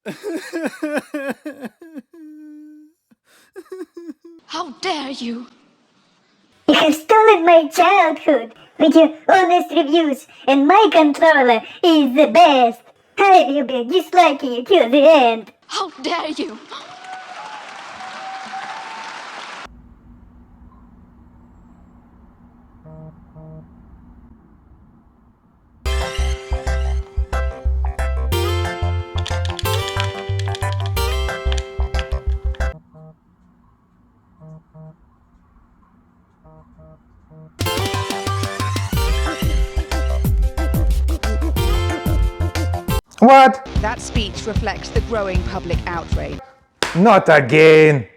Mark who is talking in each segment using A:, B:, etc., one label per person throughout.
A: How dare you!
B: You have stolen my childhood with your honest reviews, and my controller is the best. I will be disliking you till the end.
A: How dare you!
C: What?
D: That speech reflects the growing public outrage.
C: Not again!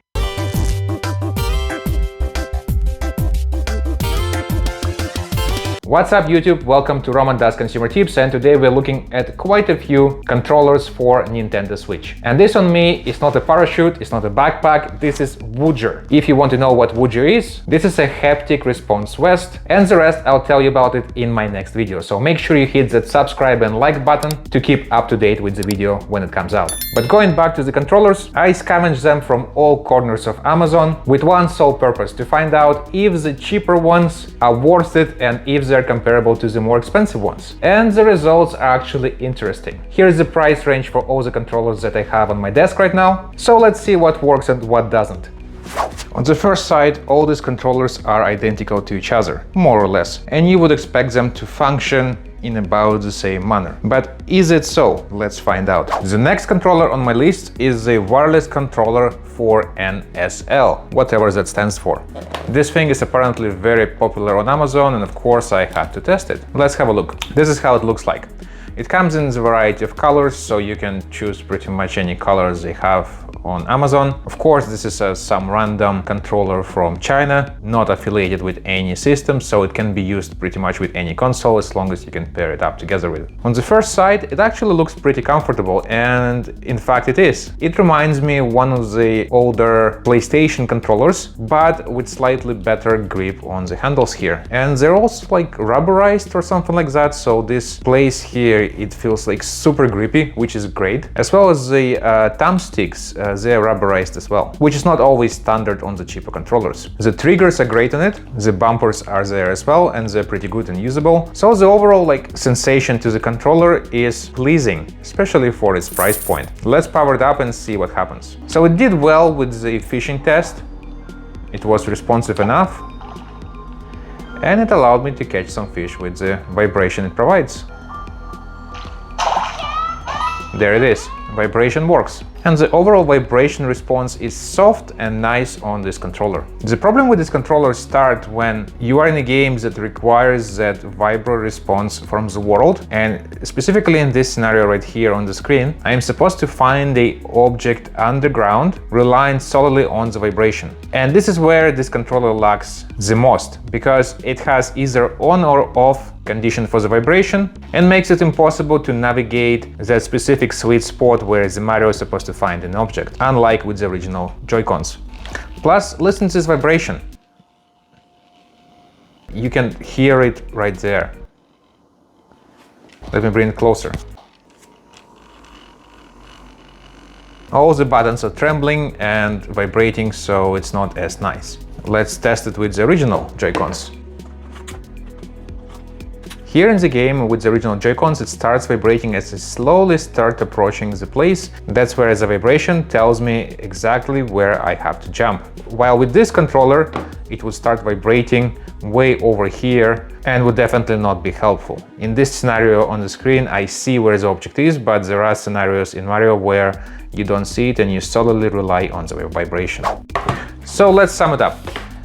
C: What's up YouTube? Welcome to Roman Does Consumer Tips, and today we're looking at quite a few controllers for Nintendo Switch. And this on me is not a parachute, it's not a backpack, this is Woojer. If you want to know what Woojer is, this is a haptic response vest, and the rest I'll tell you about it in my next video. So make sure you hit that subscribe and like button to keep up to date with the video when it comes out. But going back to the controllers, I scavenged them from all corners of Amazon with one sole purpose: to find out if the cheaper ones are worth it and if they're comparable to the more expensive ones. And the results are actually interesting. Here's the price range for all the controllers that I have on my desk right now. So let's see what works and what doesn't. On the first side, all these controllers are identical to each other, more or less, and you would expect them to function in about the same manner. But is it so? Let's find out. The next controller on my list is a wireless controller for NSL, whatever that stands for. This thing is apparently very popular on Amazon, and of course I had to test it. Let's have a look. This is how it looks like. It comes in a variety of colors, so you can choose pretty much any colors they have on Amazon. Of course, this is some random controller from China, not affiliated with any system, so it can be used pretty much with any console as long as you can pair it up together with it. On the first side, it actually looks pretty comfortable, and in fact it is. It reminds me of one of the older PlayStation controllers, but with slightly better grip on the handles here. And they're also like rubberized or something like that, so this place here, it feels like super grippy, which is great. As well as the thumbsticks, they're rubberized as well, which is not always standard on the cheaper controllers. The triggers are great on it, the bumpers are there as well, and they're pretty good and usable. So the overall sensation to the controller is pleasing, especially for its price point. Let's power it up and see what happens. So it did well with the fishing test. It was responsive enough, and it allowed me to catch some fish with the vibration it provides. There it is, vibration works. And the overall vibration response is soft and nice on this controller. The problem with this controller starts when you are in a game that requires that vibro response from the world, and specifically in this scenario right here on the screen, I am supposed to find the object underground, relying solely on the vibration. And this is where this controller lacks the most, because it has either on or off condition for the vibration, and makes it impossible to navigate that specific sweet spot where the Mario is supposed to find an object, unlike with the original Joy-Cons. Plus, listen to this vibration. You can hear it right there. Let me bring it closer. All the buttons are trembling and vibrating, so it's not as nice. Let's test it with the original Joy-Cons. Here in the game with the original Joy-Cons, it starts vibrating as I slowly start approaching the place. That's where the vibration tells me exactly where I have to jump. While with this controller, it would start vibrating way over here and would definitely not be helpful. In this scenario on the screen, I see where the object is, but there are scenarios in Mario where you don't see it and you solely rely on the vibration. So let's sum it up.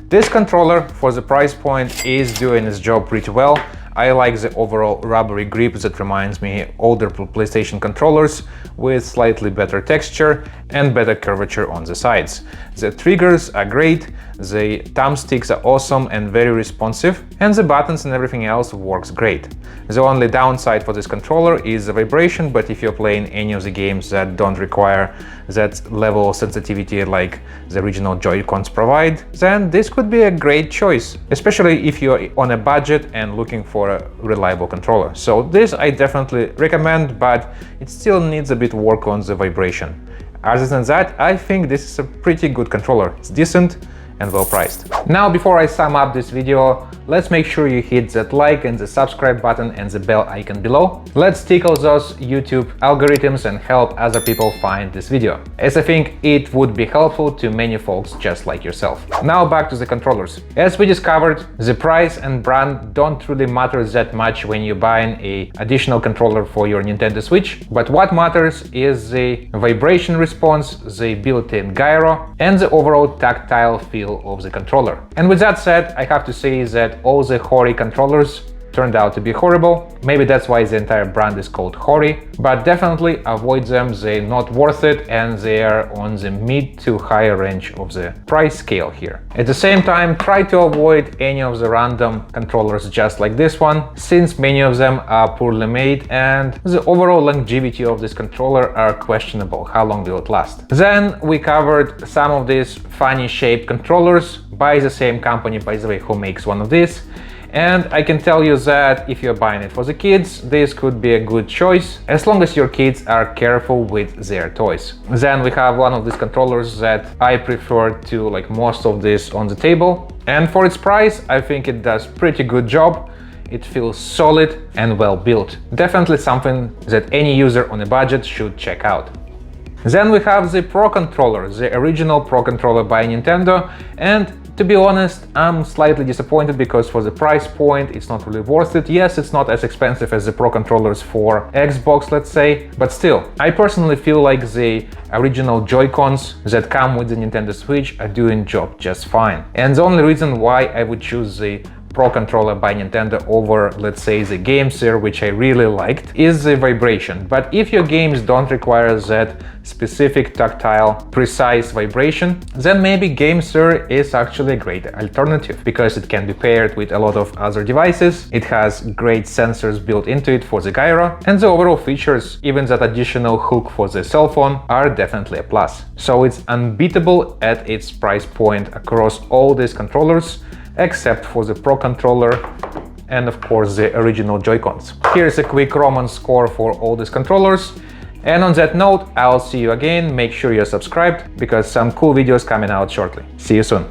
C: This controller, for the price point, is doing its job pretty well. I like the overall rubbery grip that reminds me of older PlayStation controllers with slightly better texture and better curvature on the sides. The triggers are great, The thumbsticks are awesome and very responsive, and the buttons and everything else works great. The only downside for this controller is the vibration, but if you're playing any of the games that don't require that level of sensitivity like the original Joy-Cons provide, then this could be a great choice, especially if you're on a budget and looking for a reliable controller. So this I definitely recommend, but it still needs a bit work on the vibration. Other than that, I think this is a pretty good controller. It's decent and well priced. Now, before I sum up this video, let's make sure you hit that like and the subscribe button and the bell icon below. Let's tickle those YouTube algorithms and help other people find this video, as I think it would be helpful to many folks just like yourself. Now back to the controllers. As we discovered, the price and brand don't really matter that much when you're buying an additional controller for your Nintendo Switch, but what matters is the vibration response, the built-in gyro, and the overall tactile feel of the controller. And with that said, I have to say that all the Hori controllers turned out to be horrible. Maybe that's why the entire brand is called Hori, but definitely avoid them. They're not worth it, and they're on the mid to higher range of the price scale here. At the same time, try to avoid any of the random controllers just like this one, since many of them are poorly made and the overall longevity of this controller are questionable. How long will it last? Then we covered some of these funny shaped controllers by the same company, by the way, who makes one of these. And I can tell you that if you're buying it for the kids, this could be a good choice, as long as your kids are careful with their toys. Then we have one of these controllers that I prefer to like most of this on the table. And for its price, I think it does pretty good job. It feels solid and well built. Definitely something that any user on a budget should check out. Then we have the Pro Controller, the original Pro Controller by Nintendo, and to be honest, I'm slightly disappointed because for the price point, it's not really worth it. Yes, it's not as expensive as the Pro Controllers for Xbox, let's say, but still, I personally feel like the original Joy-Cons that come with the Nintendo Switch are doing job just fine. And the only reason why I would choose the Pro Controller by Nintendo over, let's say, the GameSir, which I really liked, is the vibration. But if your games don't require that specific tactile, precise vibration, then maybe GameSir is actually a great alternative, because it can be paired with a lot of other devices, it has great sensors built into it for the gyro, and the overall features, even that additional hook for the cell phone, are definitely a plus. So it's unbeatable at its price point across all these controllers, except for the Pro Controller and of course the original Joy-Cons. Here's a quick Roman score for all these controllers. And on that note, I'll see you again. Make sure you're subscribed, because some cool videos coming out shortly. See you soon.